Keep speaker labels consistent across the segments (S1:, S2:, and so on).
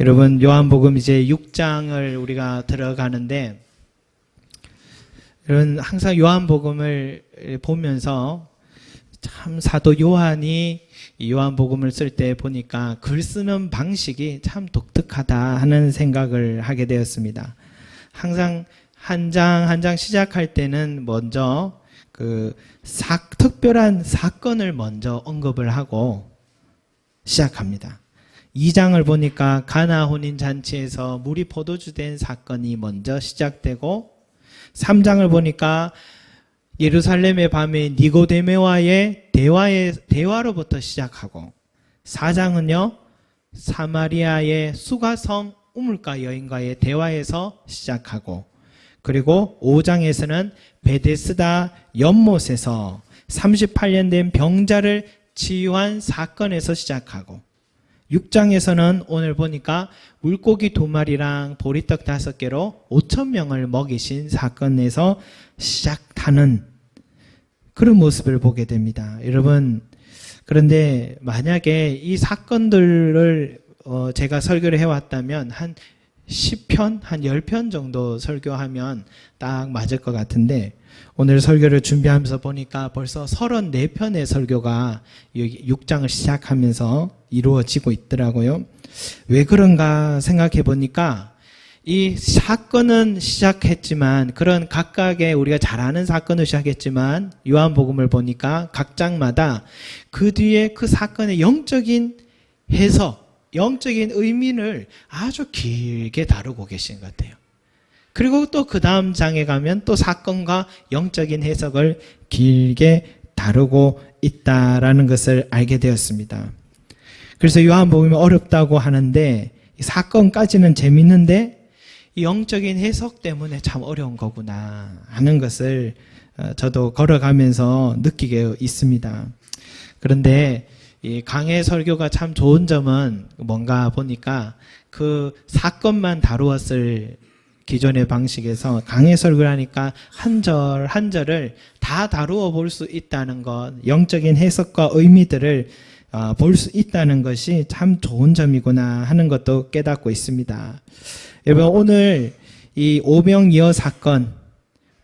S1: 여러분, 요한복음 이제 6장을 우리가 들어가는데, 여러분, 항상 요한복음을 보면서 참 사도 요한이 이 요한복음을 쓸 때 보니까 글 쓰는 방식이 참 독특하다 하는 생각을 하게 되었습니다. 항상 한 장 한 장 시작할 때는 먼저 특별한 사건을 먼저 언급을 하고 시작합니다. 2장을 보니까 가나 혼인잔치에서 물이 포도주 된 사건이 먼저 시작되고, 3장을 보니까 예루살렘의 밤에 니고데모와의 대화로부터 시작하고, 4장은요 사마리아의 수가성 우물가 여인과의 대화에서 시작하고, 그리고 5장에서는 베데스다 연못에서 38년 된 병자를 치유한 사건에서 시작하고, 6장에서는 오늘 보니까 물고기 2마리랑 보리떡 5개로 5,000명을 먹이신 사건에서 시작하는 그런 모습을 보게 됩니다. 여러분, 그런데 만약에 이 사건들을 제가 설교를 해왔다면 한 10편, 한 10편 정도 설교하면 딱 맞을 것 같은데, 오늘 설교를 준비하면서 보니까 벌써 34편의 설교가 6장을 시작하면서 이루어지고 있더라고요. 왜 그런가 생각해 보니까 이 사건은 시작했지만, 그런 각각의 우리가 잘 아는 사건을 시작했지만, 요한복음을 보니까 각 장마다 그 뒤에 그 사건의 영적인 해석, 영적인 의미를 아주 길게 다루고 계신 것 같아요. 그리고 또 그 다음 장에 가면 또 사건과 영적인 해석을 길게 다루고 있다라는 것을 알게 되었습니다. 그래서 요한복음이 어렵다고 하는데, 이 사건까지는 재밌는데 이 영적인 해석 때문에 참 어려운 거구나 하는 것을 저도 걸어가면서 느끼게 있습니다. 그런데 이 강해 설교가 참 좋은 점은 뭔가 보니까 그 사건만 다루었을 기존의 방식에서 강해 설교를 하니까 한 절 한 절을 다 다루어 볼 수 있다는 것, 영적인 해석과 의미들을 볼 수 있다는 것이 참 좋은 점이구나 하는 것도 깨닫고 있습니다. 여러분, 오늘 이 오병이어 사건,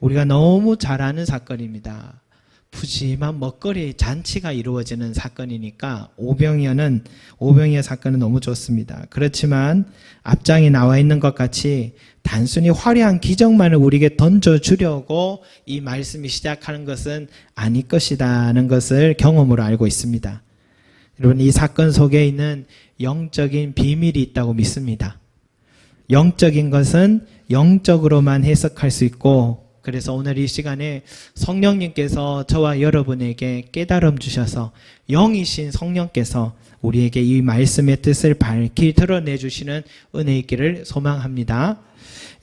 S1: 우리가 너무 잘 아는 사건입니다. 푸짐한 먹거리 잔치가 이루어지는 사건이니까 오병이어 사건은 너무 좋습니다. 그렇지만 앞장에 나와 있는 것 같이 단순히 화려한 기적만을 우리에게 던져주려고 이 말씀이 시작하는 것은 아닐 것이라는 것을 경험으로 알고 있습니다. 여러분, 이 사건 속에 있는 영적인 비밀이 있다고 믿습니다. 영적인 것은 영적으로만 해석할 수 있고, 그래서 오늘 이 시간에 성령님께서 저와 여러분에게 깨달음 주셔서 영이신 성령께서 우리에게 이 말씀의 뜻을 밝히 드러내 주시는 은혜 있기를 소망합니다.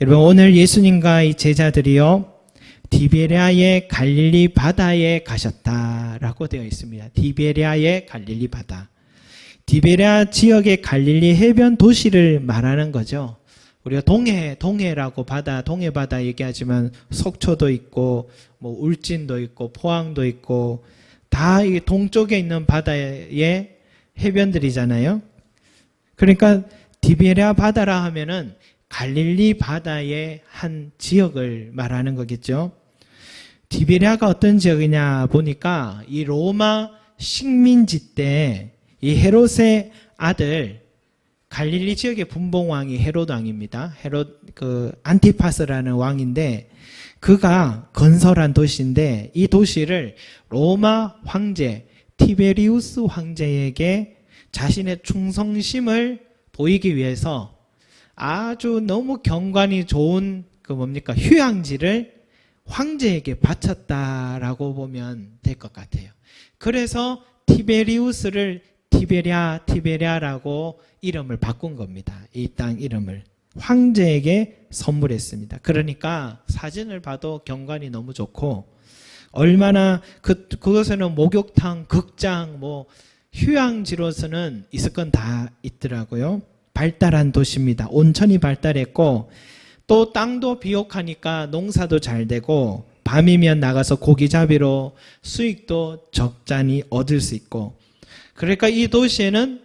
S1: 여러분, 오늘 예수님과 이 제자들이요 디베랴의 갈릴리 바다에 가셨다라고 되어 있습니다. 디베랴의 갈릴리 바다. 디베랴 지역의 갈릴리 해변 도시를 말하는 거죠. 우리가 동해라고 동해 바다 얘기하지만 속초도 있고, 뭐 울진도 있고, 포항도 있고, 다 이 동쪽에 있는 바다의 해변들이잖아요. 그러니까 디베랴 바다라 하면은 갈릴리 바다의 한 지역을 말하는 거겠죠. 디베랴가 어떤 지역이냐 보니까 이 로마 식민지 때 이 헤롯의 아들, 갈릴리 지역의 분봉왕이 헤롯 왕입니다. 안티파스라는 왕인데, 그가 건설한 도시인데, 이 도시를 로마 황제 티베리우스 황제에게 자신의 충성심을 보이기 위해서 아주 너무 경관이 좋은 휴양지를 황제에게 바쳤다라고 보면 될 것 같아요. 그래서 티베리우스를 티베랴라고 이름을 바꾼 겁니다. 이 땅 이름을 황제에게 선물했습니다. 그러니까 사진을 봐도 경관이 너무 좋고, 얼마나 그것에는 목욕탕, 극장, 휴양지로서는 있을 건 다 있더라고요. 발달한 도시입니다. 온천이 발달했고, 또 땅도 비옥하니까 농사도 잘 되고, 밤이면 나가서 고기잡이로 수익도 적잖이 얻을 수 있고, 그러니까 이 도시에는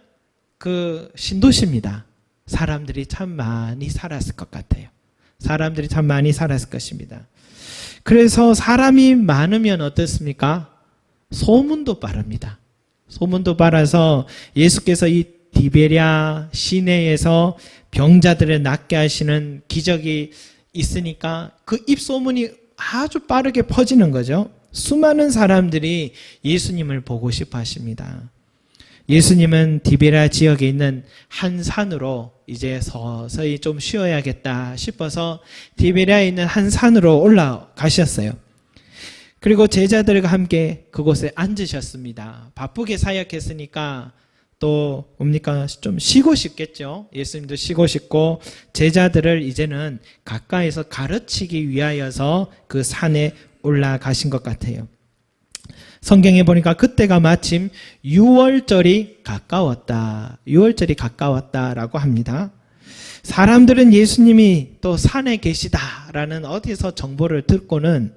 S1: 신도시입니다. 사람들이 참 많이 살았을 것 같아요. 사람들이 참 많이 살았을 것입니다. 그래서 사람이 많으면 어떻습니까? 소문도 빠릅니다. 소문도 빨아서 예수께서 이 디베랴 시내에서 병자들을 낫게 하시는 기적이 있으니까 그 입소문이 아주 빠르게 퍼지는 거죠. 수많은 사람들이 예수님을 보고 싶어 하십니다. 예수님은 디베랴 지역에 있는 한 산으로 이제 서서히 좀 쉬어야겠다 싶어서 디베랴에 있는 한 산으로 올라가셨어요. 그리고 제자들과 함께 그곳에 앉으셨습니다. 바쁘게 사역했으니까 또 뭡니까? 좀 쉬고 싶겠죠. 예수님도 쉬고 싶고 제자들을 이제는 가까이서 가르치기 위하여서 그 산에 올라가신 것 같아요. 성경에 보니까 그때가 마침 6월절이 가까웠다. 6월절이 가까웠다라고 합니다. 사람들은 예수님이 또 산에 계시다라는 어디서 정보를 듣고는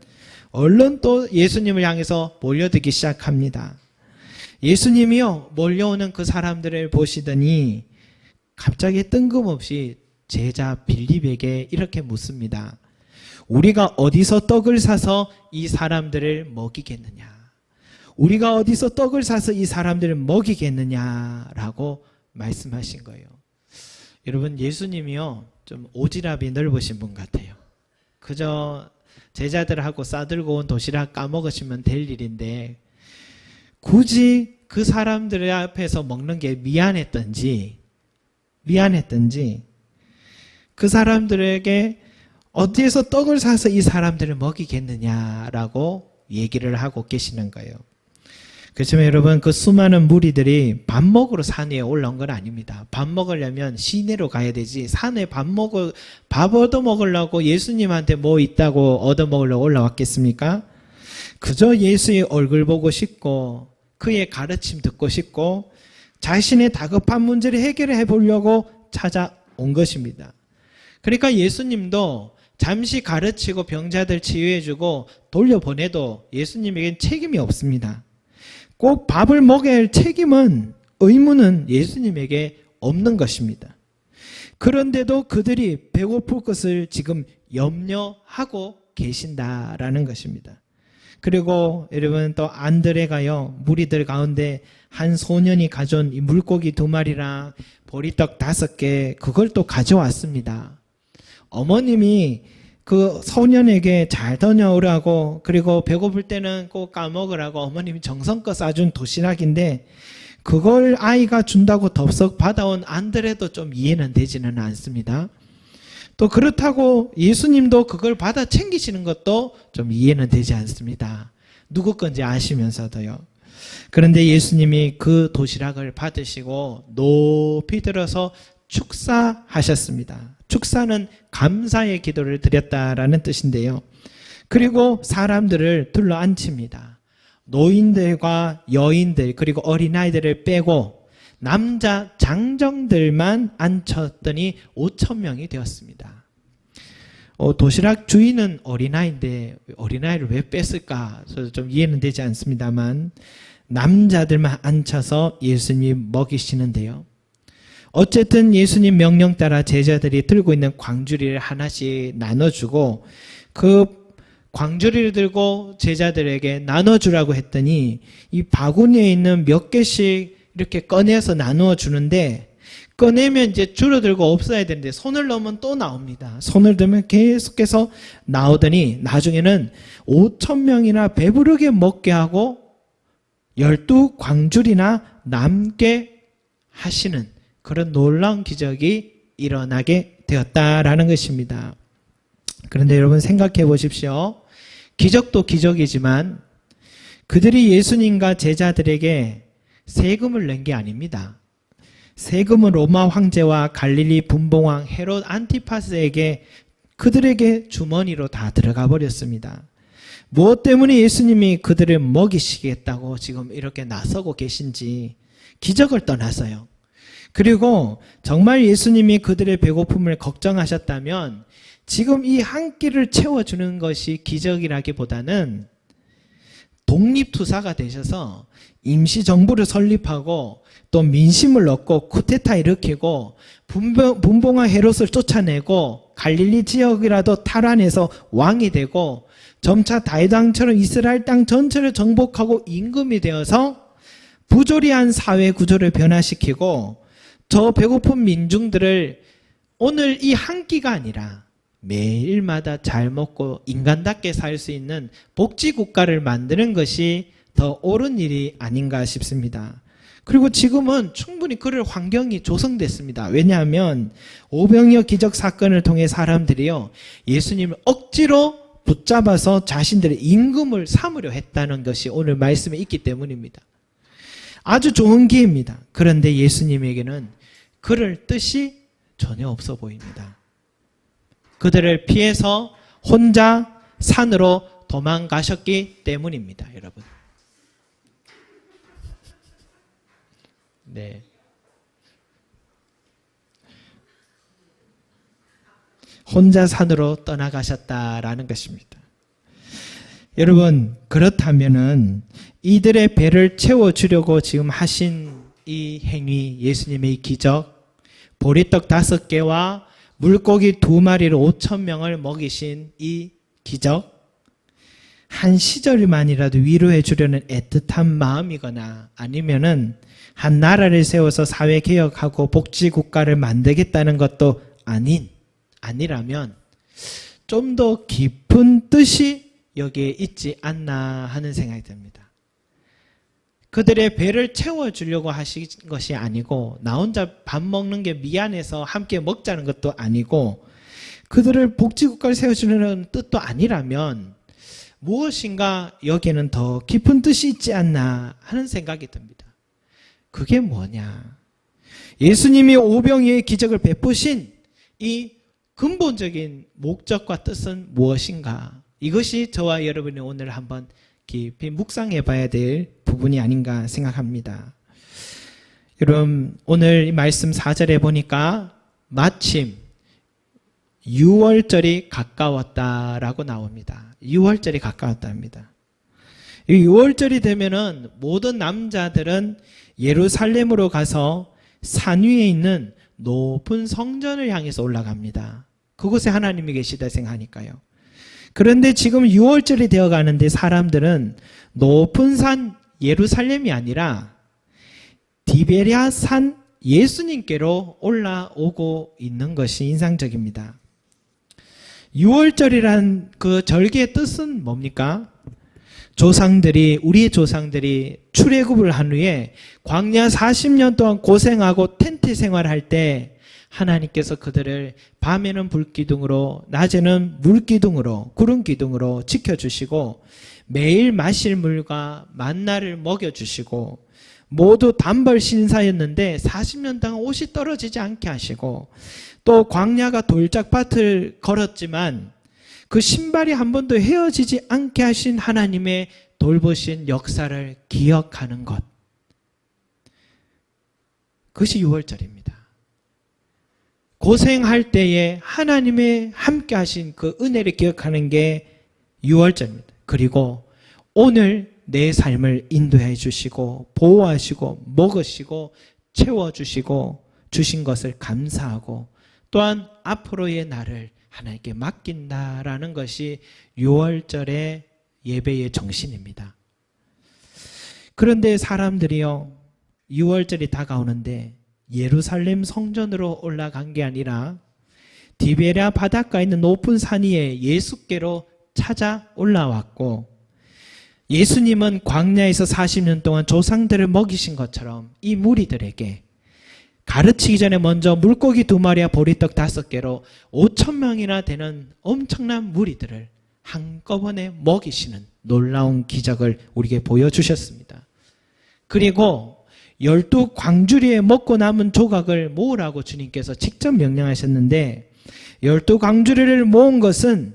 S1: 얼른 또 예수님을 향해서 몰려들기 시작합니다. 예수님이요, 몰려오는 그 사람들을 보시더니 갑자기 뜬금없이 제자 빌립에게 이렇게 묻습니다. 우리가 어디서 떡을 사서 이 사람들을 먹이겠느냐? 우리가 어디서 떡을 사서 이 사람들을 먹이겠느냐라고 말씀하신 거예요. 여러분, 예수님이요, 좀 오지랖이 넓으신 분 같아요. 그저 제자들하고 싸들고 온 도시락 까먹으시면 될 일인데 굳이 그 사람들 앞에서 먹는 게 미안했던지 그 사람들에게 어디에서 떡을 사서 이 사람들을 먹이겠느냐라고 얘기를 하고 계시는 거예요. 그렇지만 여러분, 그 수많은 무리들이 밥 먹으러 산 위에 올라온 건 아닙니다. 밥 먹으려면 시내로 가야 되지 산에 밥 얻어 먹으려고 예수님한테 뭐 있다고 얻어 먹으려고 올라왔겠습니까? 그저 예수의 얼굴 보고 싶고 그의 가르침 듣고 싶고 자신의 다급한 문제를 해결해 보려고 찾아온 것입니다. 그러니까 예수님도 잠시 가르치고 병자들 치유해주고 돌려보내도 예수님에겐 책임이 없습니다. 꼭 밥을 먹여야 할 책임은, 의무는 예수님에게 없는 것입니다. 그런데도 그들이 배고플 것을 지금 염려하고 계신다라는 것입니다. 그리고 여러분, 또 안드레가요, 무리들 가운데 한 소년이 가져온 이 물고기 2마리랑 보리떡 5개, 그걸 또 가져왔습니다. 어머님이 그 소년에게 잘 다녀오라고, 그리고 배고플 때는 꼭 까먹으라고 어머님이 정성껏 싸준 도시락인데 그걸 아이가 준다고 덥석 받아온 안드레도 좀 이해는 되지는 않습니다. 또 그렇다고 예수님도 그걸 받아 챙기시는 것도 좀 이해는 되지 않습니다. 누구 건지 아시면서도요. 그런데 예수님이 그 도시락을 받으시고 높이 들어서 축사하셨습니다. 축사는 감사의 기도를 드렸다라는 뜻인데요. 그리고 사람들을 둘러 앉힙니다. 노인들과 여인들 그리고 어린아이들을 빼고 남자 장정들만 앉혔더니 5,000명이 되었습니다. 도시락 주인은 어린아이인데 어린아이를 왜 뺐을까? 저도 좀 이해는 되지 않습니다만 남자들만 앉혀서 예수님이 먹이시는데요. 어쨌든 예수님 명령 따라 제자들이 들고 있는 광주리를 하나씩 나눠주고 그 광주리를 들고 제자들에게 나눠주라고 했더니 이 바구니에 있는 몇 개씩 이렇게 꺼내서 나누어 주는데 꺼내면 이제 줄어들고 없어야 되는데 손을 넣으면 또 나옵니다. 손을 들면 계속해서 나오더니 나중에는 5,000명이나 배부르게 먹게 하고 12광줄이나 남게 하시는 그런 놀라운 기적이 일어나게 되었다라는 것입니다. 그런데 여러분 생각해 보십시오. 기적도 기적이지만 그들이 예수님과 제자들에게 세금을 낸 게 아닙니다. 세금은 로마 황제와 갈릴리 분봉왕 헤롯 안티파스에게 그들에게 주머니로 다 들어가 버렸습니다. 무엇 때문에 예수님이 그들을 먹이시겠다고 지금 이렇게 나서고 계신지 기적을 떠나서요. 그리고 정말 예수님이 그들의 배고픔을 걱정하셨다면 지금 이 한 끼를 채워주는 것이 기적이라기보다는 독립투사가 되셔서 임시정부를 설립하고 또 민심을 얻고 쿠데타 일으키고 분봉한 헤롯을 쫓아내고 갈릴리 지역이라도 탈환해서 왕이 되고 점차 다윗 왕처럼 이스라엘 땅 전체를 정복하고 임금이 되어서 부조리한 사회 구조를 변화시키고 저 배고픈 민중들을 오늘 이 한 끼가 아니라 매일마다 잘 먹고 인간답게 살 수 있는 복지국가를 만드는 것이 더 옳은 일이 아닌가 싶습니다. 그리고 지금은 충분히 그럴 환경이 조성됐습니다. 왜냐하면 오병이어 기적 사건을 통해 사람들이요 예수님을 억지로 붙잡아서 자신들의 임금을 삼으려 했다는 것이 오늘 말씀에 있기 때문입니다. 아주 좋은 기회입니다. 그런데 예수님에게는 그럴 뜻이 전혀 없어 보입니다. 그들을 피해서 혼자 산으로 도망가셨기 때문입니다, 여러분. 네. 혼자 산으로 떠나가셨다라는 것입니다. 여러분, 그렇다면은 이들의 배를 채워주려고 지금 하신 이 행위, 예수님의 기적, 보리떡 5개와 물고기 2마리로 5,000명을 먹이신 이 기적, 한 시절만이라도 위로해 주려는 애틋한 마음이거나 아니면은 한 나라를 세워서 사회개혁하고 복지국가를 만들겠다는 것도 아니라면 좀 더 깊은 뜻이 여기에 있지 않나 하는 생각이 듭니다. 그들의 배를 채워주려고 하신 것이 아니고 나 혼자 밥 먹는 게 미안해서 함께 먹자는 것도 아니고 그들을 복지국가를 세워주려는 뜻도 아니라면 무엇인가 여기에는 더 깊은 뜻이 있지 않나 하는 생각이 듭니다. 그게 뭐냐? 예수님이 오병이어의 기적을 베푸신 이 근본적인 목적과 뜻은 무엇인가? 이것이 저와 여러분이 오늘 한번 깊이 묵상해 봐야 될 부분이 아닌가 생각합니다. 여러분, 오늘 이 말씀 4절에 보니까 마침 6월절이 가까웠다라고 나옵니다. 6월절이 가까웠답니다. 이 6월절이 되면은 모든 남자들은 예루살렘으로 가서 산 위에 있는 높은 성전을 향해서 올라갑니다. 그곳에 하나님이 계시다 생각하니까요. 그런데 지금 6월절이 되어 가는데 사람들은 높은 산 예루살렘이 아니라 디베랴 산 예수님께로 올라오고 있는 것이 인상적입니다. 6월절이란 그 절기의 뜻은 뭡니까? 우리의 조상들이 출애굽을 한 후에 광야 40년 동안 고생하고 텐트 생활할 때 하나님께서 그들을 밤에는 불기둥으로 낮에는 물기둥으로 구름기둥으로 지켜주시고 매일 마실 물과 만나를 먹여주시고 모두 단벌 신사였는데 40년 동안 옷이 떨어지지 않게 하시고 또 광야가 돌짝밭을 걸었지만 그 신발이 한 번도 헤어지지 않게 하신 하나님의 돌보신 역사를 기억하는 것. 그것이 6월절입니다. 고생할 때에 하나님의 함께 하신 그 은혜를 기억하는 게 6월절입니다. 그리고 오늘 내 삶을 인도해 주시고 보호하시고 먹으시고 채워주시고 주신 것을 감사하고 또한 앞으로의 나를 하나님께 맡긴다라는 것이 6월절의 예배의 정신입니다. 그런데 사람들이요 6월절이 다가오는데 예루살렘 성전으로 올라간 게 아니라 디베랴 바닷가에 있는 높은 산 위에 예수께로 찾아 올라왔고 예수님은 광야에서 40년 동안 조상들을 먹이신 것처럼 이 무리들에게 가르치기 전에 먼저 물고기 2마리와 보리떡 5개로 5,000명이나 되는 엄청난 무리들을 한꺼번에 먹이시는 놀라운 기적을 우리에게 보여주셨습니다. 그리고 12광주리에 먹고 남은 조각을 모으라고 주님께서 직접 명령하셨는데 12광주리를 모은 것은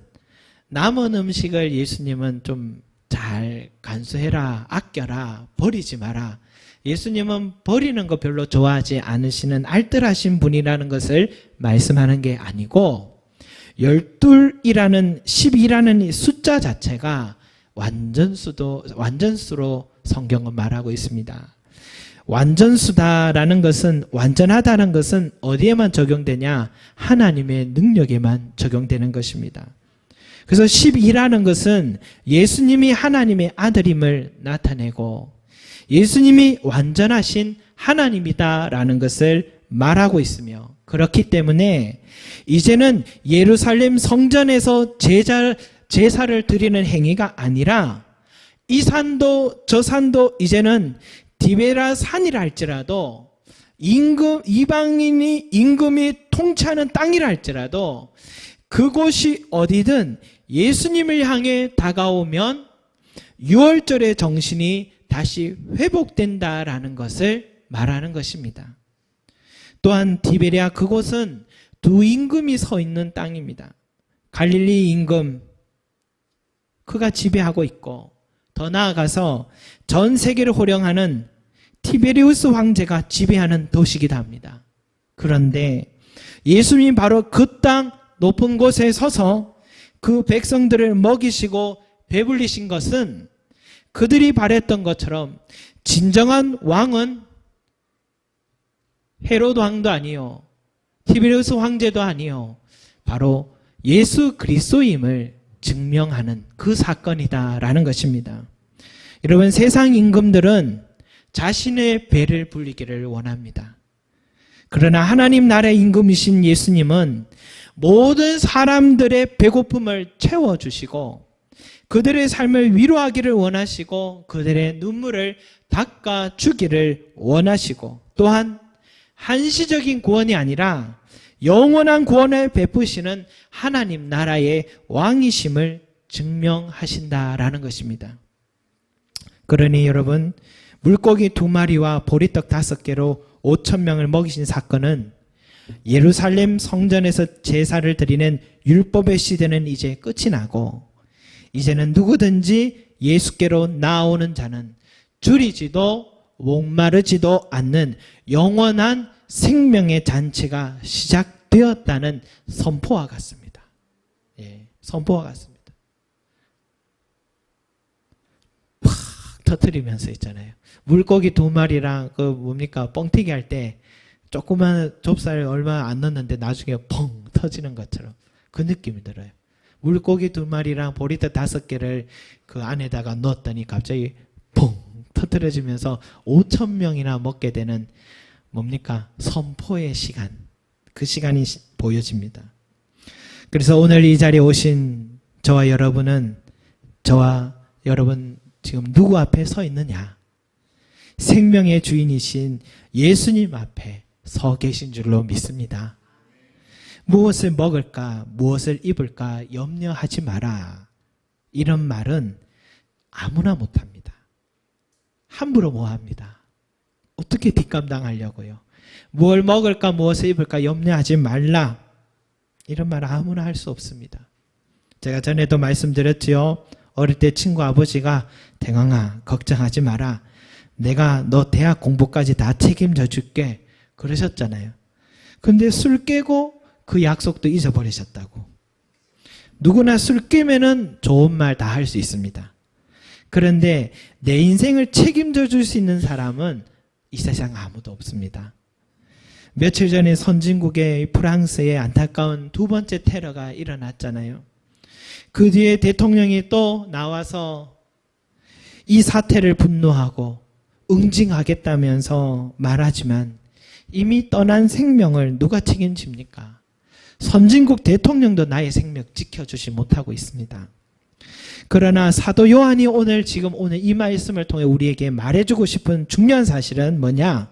S1: 남은 음식을 예수님은 좀 잘 간수해라, 아껴라, 버리지 마라. 예수님은 버리는 거 별로 좋아하지 않으시는 알뜰하신 분이라는 것을 말씀하는 게 아니고 12이라는 12라는 이 숫자 자체가 완전수로 성경은 말하고 있습니다. 완전수다라는 것은, 완전하다는 것은 어디에만 적용되냐? 하나님의 능력에만 적용되는 것입니다. 그래서 12라는 것은 예수님이 하나님의 아들임을 나타내고 예수님이 완전하신 하나님이다라는 것을 말하고 있으며, 그렇기 때문에 이제는 예루살렘 성전에서 제사를 드리는 행위가 아니라 이 산도 저 산도 이제는 디베라 산이라 할지라도 이방인이 임금이 통치하는 땅이라 할지라도 그곳이 어디든 예수님을 향해 다가오면 6월절의 정신이 다시 회복된다라는 것을 말하는 것입니다. 또한 디베랴 그곳은 두 임금이 서 있는 땅입니다. 갈릴리 임금 그가 지배하고 있고, 더 나아가서 전 세계를 호령하는 티베리우스 황제가 지배하는 도시이기도 합니다. 그런데 예수님이 바로 그 땅 높은 곳에 서서 그 백성들을 먹이시고 배불리신 것은 그들이 바랬던 것처럼 진정한 왕은 헤로드 왕도 아니요, 티베리우스 황제도 아니요, 바로 예수 그리스도임을 증명하는 그 사건이다라는 것입니다. 여러분, 세상 임금들은 자신의 배를 불리기를 원합니다. 그러나 하나님 나라의 임금이신 예수님은 모든 사람들의 배고픔을 채워주시고 그들의 삶을 위로하기를 원하시고 그들의 눈물을 닦아주기를 원하시고, 또한 한시적인 구원이 아니라 영원한 구원을 베푸시는 하나님 나라의 왕이심을 증명하신다라는 것입니다. 그러니 여러분, 물고기 2마리와 보리떡 5개로 5,000명을 먹이신 사건은 예루살렘 성전에서 제사를 드리는 율법의 시대는 이제 끝이 나고, 이제는 누구든지 예수께로 나오는 자는 줄이지도 목마르지도 않는 영원한 생명의 잔치가 시작되었다는 선포와 같습니다. 예, 선포와 같습니다. 팍 터뜨리면서 있잖아요. 물고기 2마리랑 그 뭡니까? 뻥튀기 할 때 조그만 좁쌀 얼마 안 넣었는데 나중에 펑 터지는 것처럼 그 느낌이 들어요. 물고기 2마리랑 보리떡 5개를 그 안에다가 넣었더니 갑자기 펑 터뜨려지면서 5,000명이나 먹게 되는 뭡니까? 선포의 시간. 그 시간이 보여집니다. 그래서 오늘 이 자리에 오신 저와 여러분은, 저와 여러분 지금 누구 앞에 서 있느냐? 생명의 주인이신 예수님 앞에 서 계신 줄로 믿습니다. 무엇을 먹을까, 무엇을 입을까 염려하지 마라. 이런 말은 아무나 못합니다. 함부로 뭐합니다. 어떻게 뒷감당하려고요? 무엇을 먹을까, 무엇을 입을까 염려하지 말라. 이런 말 아무나 할 수 없습니다. 제가 전에도 말씀드렸지요. 어릴 때 친구 아버지가 대강아 걱정하지 마라. 내가 너 대학 공부까지 다 책임져 줄게. 그러셨잖아요. 근데 술 깨고 그 약속도 잊어버리셨다고. 누구나 술 깨면은 좋은 말 다 할 수 있습니다. 그런데 내 인생을 책임져 줄 수 있는 사람은 이 세상 아무도 없습니다. 며칠 전에 선진국의 프랑스에 안타까운 2번째 테러가 일어났잖아요. 그 뒤에 대통령이 또 나와서 이 사태를 분노하고 응징하겠다면서 말하지만 이미 떠난 생명을 누가 책임집니까? 선진국 대통령도 나의 생명 지켜주지 못하고 있습니다. 그러나 사도 요한이 오늘 이 말씀을 통해 우리에게 말해주고 싶은 중요한 사실은 뭐냐?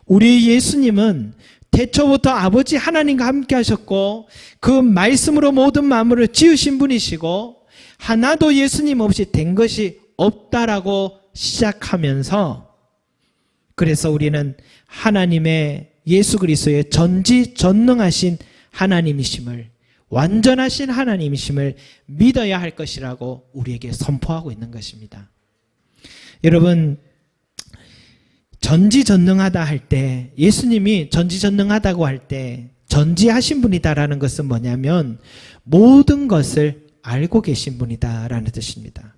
S1: 우리 예수님은 태초부터 아버지 하나님과 함께 하셨고 그 말씀으로 모든 만물을 지으신 분이시고 하나도 예수님 없이 된 것이 없다라고 시작하면서, 그래서 우리는 하나님의 예수 그리스도의 전지전능하신 하나님이심을, 완전하신 하나님이심을 믿어야 할 것이라고 우리에게 선포하고 있는 것입니다. 여러분, 전지전능하다 할 때, 예수님이 전지전능하다고 할 때 전지하신 분이다라는 것은 뭐냐면 모든 것을 알고 계신 분이다라는 뜻입니다.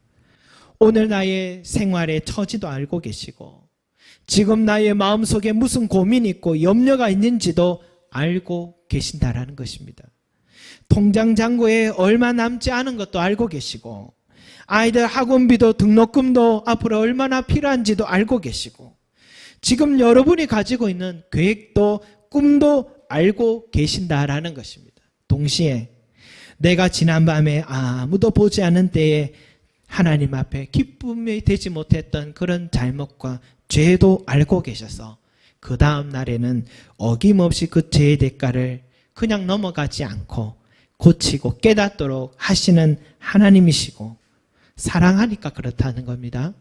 S1: 오늘 나의 생활의 처지도 알고 계시고 지금 나의 마음속에 무슨 고민이 있고 염려가 있는지도 알고 계신다라는 것입니다. 통장 잔고에 얼마 남지 않은 것도 알고 계시고 아이들 학원비도 등록금도 앞으로 얼마나 필요한지도 알고 계시고 지금 여러분이 가지고 있는 계획도 꿈도 알고 계신다라는 것입니다. 동시에 내가 지난밤에 아무도 보지 않은 때에 하나님 앞에 기쁨이 되지 못했던 그런 잘못과 죄도 알고 계셔서 그 다음 날에는 어김없이 그 죄의 대가를 그냥 넘어가지 않고 고치고 깨닫도록 하시는 하나님이시고 사랑하니까 그렇다는 겁니다.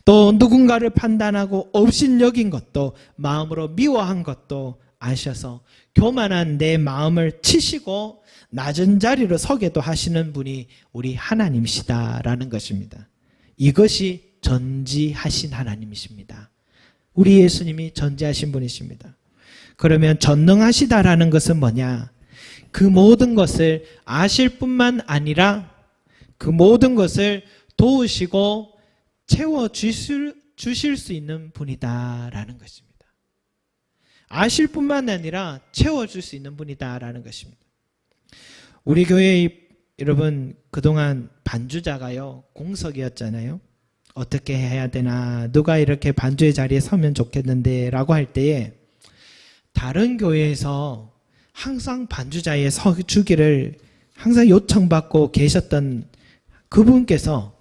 S1: 또 누군가를 판단하고 업신여긴 것도 마음으로 미워한 것도 아셔서 교만한 내 마음을 치시고 낮은 자리로 서게도 하시는 분이 우리 하나님이시다라는 것입니다. 이것이 전지하신 하나님이십니다. 우리 예수님이 전지하신 분이십니다. 그러면 전능하시다라는 것은 뭐냐? 그 모든 것을 아실 뿐만 아니라 그 모든 것을 도우시고 채워주실 수 있는 분이다라는 것입니다. 아실 뿐만 아니라 채워줄 수 있는 분이다라는 것입니다. 우리 교회 여러분 그동안 반주자가요 공석이었잖아요. 어떻게 해야 되나 누가 이렇게 반주의 자리에 서면 좋겠는데 라고 할 때에 다른 교회에서 항상 반주자에 서주기를 항상 요청받고 계셨던 그분께서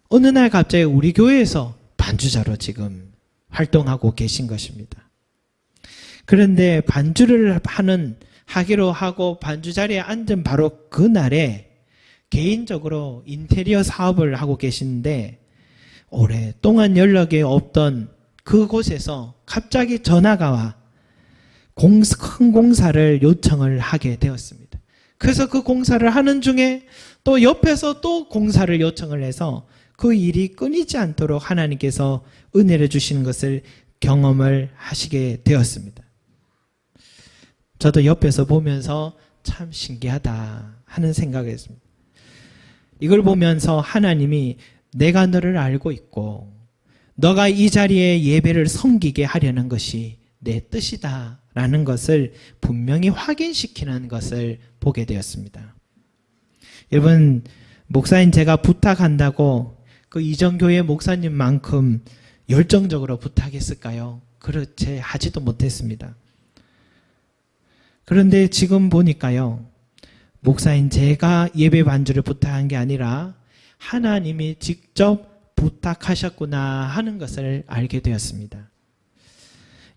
S1: 어느 날 갑자기 우리 교회에서 반주자로 지금 활동하고 계신 것입니다. 그런데 반주를 하기로 하고 반주 자리에 앉은 바로 그날에 개인적으로 인테리어 사업을 하고 계시는데 오랫동안 연락이 없던 그곳에서 갑자기 전화가 와 큰 공사를 요청을 하게 되었습니다. 그래서 그 공사를 하는 중에 또 옆에서 또 공사를 요청을 해서 그 일이 끊이지 않도록 하나님께서 은혜를 주시는 것을 경험을 하시게 되었습니다. 저도 옆에서 보면서 참 신기하다 하는 생각을 했습니다. 이걸 보면서 하나님이 내가 너를 알고 있고 너가 이 자리에 예배를 섬기게 하려는 것이 내 뜻이다 라는 것을 분명히 확인시키는 것을 보게 되었습니다. 여러분 목사님 제가 부탁한다고 그 이전교회 목사님만큼 열정적으로 부탁했을까요? 그렇지 하지도 못했습니다. 그런데 지금 보니까요 목사님 제가 예배 반주를 부탁한 게 아니라 하나님이 직접 부탁하셨구나 하는 것을 알게 되었습니다.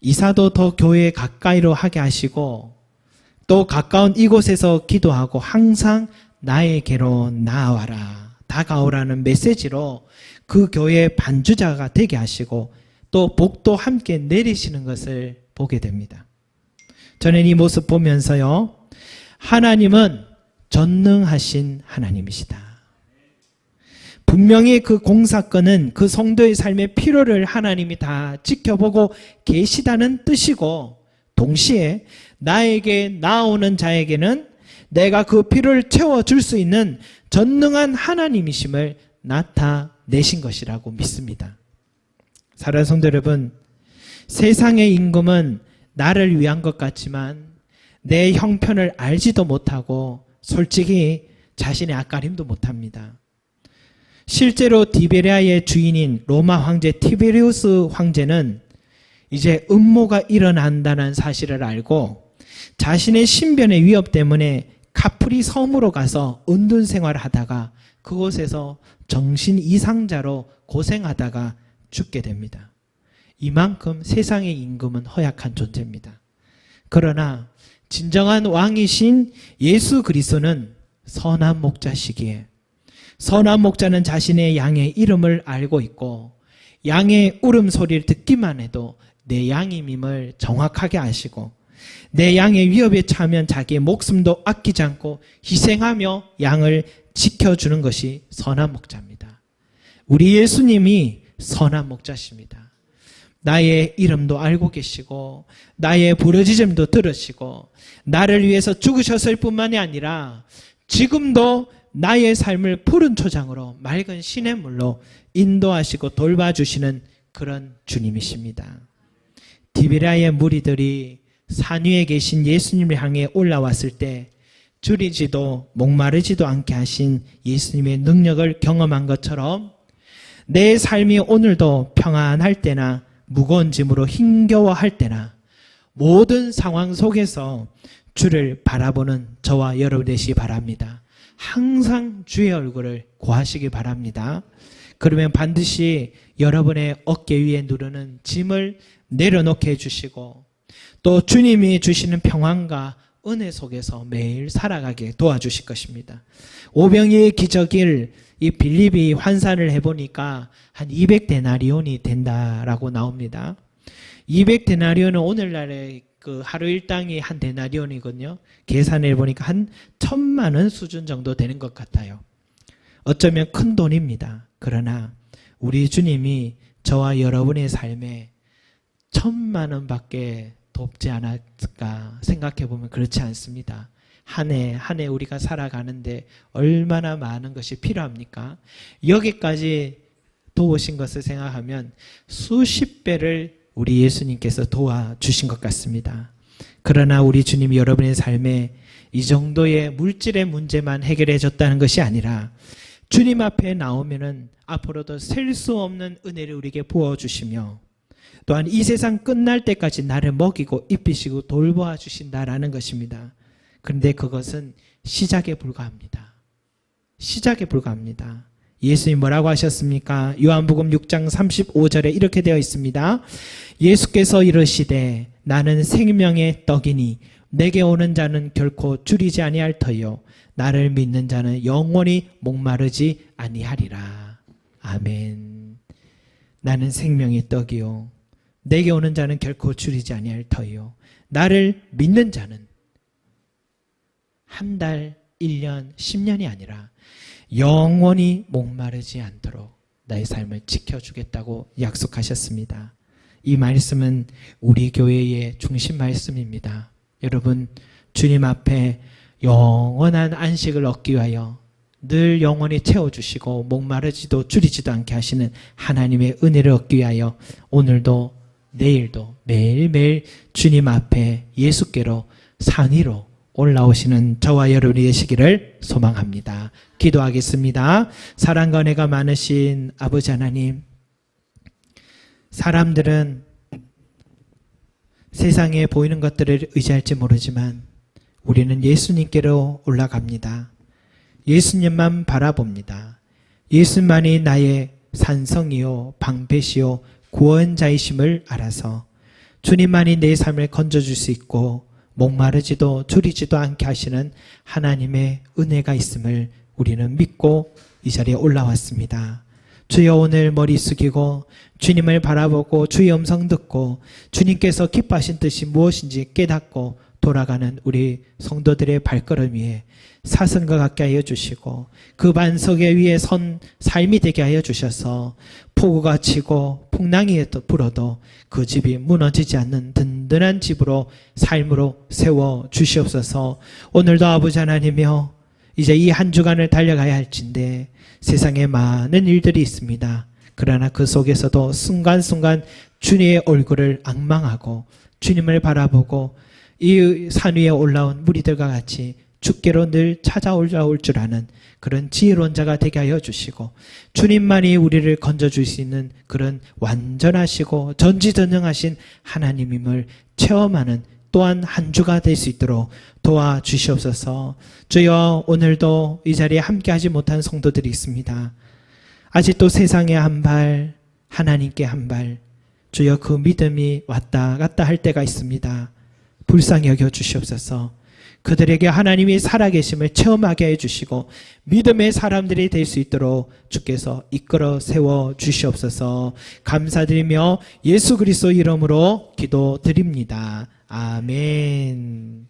S1: 이사도 더 교회에 가까이로 하게 하시고 또 가까운 이곳에서 기도하고 항상 나에게로 나와라 다가오라는 메시지로 그 교회의 반주자가 되게 하시고 또 복도 함께 내리시는 것을 보게 됩니다. 저는 이 모습 보면서요 하나님은 전능하신 하나님이시다. 분명히 그 공사건은 그 성도의 삶의 필요를 하나님이 다 지켜보고 계시다는 뜻이고 동시에 나에게 나오는 자에게는 내가 그 필요를 채워줄 수 있는 전능한 하나님이심을 나타내신 것이라고 믿습니다. 사랑하는 성도 여러분, 세상의 임금은 나를 위한 것 같지만 내 형편을 알지도 못하고 솔직히 자신의 앞가림도 못합니다. 실제로 디베리아의 주인인 로마 황제 티베리우스 황제는 이제 음모가 일어난다는 사실을 알고 자신의 신변의 위협 때문에 카프리 섬으로 가서 은둔 생활을 하다가 그곳에서 정신 이상자로 고생하다가 죽게 됩니다. 이만큼 세상의 임금은 허약한 존재입니다. 그러나 진정한 왕이신 예수 그리스도는 선한 목자시기에 선한 목자는 자신의 양의 이름을 알고 있고 양의 울음소리를 듣기만 해도 내 양임임을 정확하게 아시고 내 양의 위협에 처하면 자기의 목숨도 아끼지 않고 희생하며 양을 지켜주는 것이 선한 목자입니다. 우리 예수님이 선한 목자십니다. 나의 이름도 알고 계시고 나의 부르짖음도 들으시고 나를 위해서 죽으셨을 뿐만이 아니라 지금도 나의 삶을 푸른 초장으로 맑은 시냇물로 인도하시고 돌봐주시는 그런 주님이십니다. 디비라의 무리들이 산 위에 계신 예수님을 향해 올라왔을 때 줄이지도 목마르지도 않게 하신 예수님의 능력을 경험한 것처럼 내 삶이 오늘도 평안할 때나 무거운 짐으로 힘겨워할 때나 모든 상황 속에서 주를 바라보는 저와 여러분 되시기 바랍니다. 항상 주의 얼굴을 구하시기 바랍니다. 그러면 반드시 여러분의 어깨 위에 누르는 짐을 내려놓게 해주시고 또 주님이 주시는 평안과 은혜 속에서 매일 살아가게 도와주실 것입니다. 오병이의 기적을 이 빌립이 환산을 해보니까 한 200데나리온이 된다라고 나옵니다. 200데나리온은 오늘날의 그 하루 일당이 한 데나리온이거든요. 계산해 보니까 한 1,000만 원 수준 정도 되는 것 같아요. 어쩌면 큰 돈입니다. 그러나 우리 주님이 저와 여러분의 삶에 1,000만 원밖에 돕지 않았을까 생각해 보면 그렇지 않습니다. 한 해 한 해 우리가 살아가는데 얼마나 많은 것이 필요합니까? 여기까지 도우신 것을 생각하면 수십 배를 우리 예수님께서 도와주신 것 같습니다. 그러나 우리 주님이 여러분의 삶에 이 정도의 물질의 문제만 해결해 줬다는 것이 아니라 주님 앞에 나오면은 앞으로도 셀 수 없는 은혜를 우리에게 부어주시며 또한 이 세상 끝날 때까지 나를 먹이고 입히시고 돌보아 주신다라는 것입니다. 그런데 그것은 시작에 불과합니다. 시작에 불과합니다. 예수님 뭐라고 하셨습니까? 요한복음 6장 35절에 이렇게 되어 있습니다. 예수께서 이르시되 나는 생명의 떡이니 내게 오는 자는 결코 줄이지 아니할 터요 나를 믿는 자는 영원히 목마르지 아니하리라. 아멘. 나는 생명의 떡이요 내게 오는 자는 결코 줄이지 아니할 터요 나를 믿는 자는 한 달, 1년, 10년이 아니라 영원히 목마르지 않도록 나의 삶을 지켜주겠다고 약속하셨습니다. 이 말씀은 우리 교회의 중심 말씀입니다. 여러분, 주님 앞에 영원한 안식을 얻기 위하여 늘 영원히 채워주시고 목마르지도 줄이지도 않게 하시는 하나님의 은혜를 얻기 위하여 오늘도 내일도 매일매일 주님 앞에 예수께로 산 위로 올라오시는 저와 여러분이 되시기를 소망합니다. 기도하겠습니다. 사랑과 은혜가 많으신 아버지 하나님, 사람들은 세상에 보이는 것들을 의지할지 모르지만 우리는 예수님께로 올라갑니다. 예수님만 바라봅니다. 예수만이 나의 산성이요 방패시요 구원자이심을 알아서 주님만이 내 삶을 건져줄 수 있고 목마르지도 줄이지도 않게 하시는 하나님의 은혜가 있음을 우리는 믿고 이 자리에 올라왔습니다. 주여 오늘 머리 숙이고 주님을 바라보고 주의 음성 듣고 주님께서 기뻐하신 뜻이 무엇인지 깨닫고 돌아가는 우리 성도들의 발걸음 위에 사슴과 같게 하여 주시고 그 반석에 위에 선 삶이 되게 하여 주셔서 폭우가 치고 풍랑이 불어도 그 집이 무너지지 않는 든든한 집으로 삶으로 세워 주시옵소서. 오늘도 아버지 하나님이여 이제 이 한 주간을 달려가야 할진데 세상에 많은 일들이 있습니다. 그러나 그 속에서도 순간순간 주님의 얼굴을 앙망하고 주님을 바라보고 이 산 위에 올라온 무리들과 같이 주께로 늘 찾아올 줄 아는 그런 지혜로운 자가 되게 하여 주시고 주님만이 우리를 건져줄 수 있는 그런 완전하시고 전지전능하신 하나님임을 체험하는 또한 한 주가 될 수 있도록 도와주시옵소서. 주여 오늘도 이 자리에 함께하지 못한 성도들이 있습니다. 아직도 세상에 한 발 하나님께 한 발 주여 그 믿음이 왔다 갔다 할 때가 있습니다. 불쌍히 여겨 주시옵소서. 그들에게 하나님이 살아계심을 체험하게 해주시고 믿음의 사람들이 될 수 있도록 주께서 이끌어 세워 주시옵소서. 감사드리며 예수 그리스도 이름으로 기도드립니다. 아멘.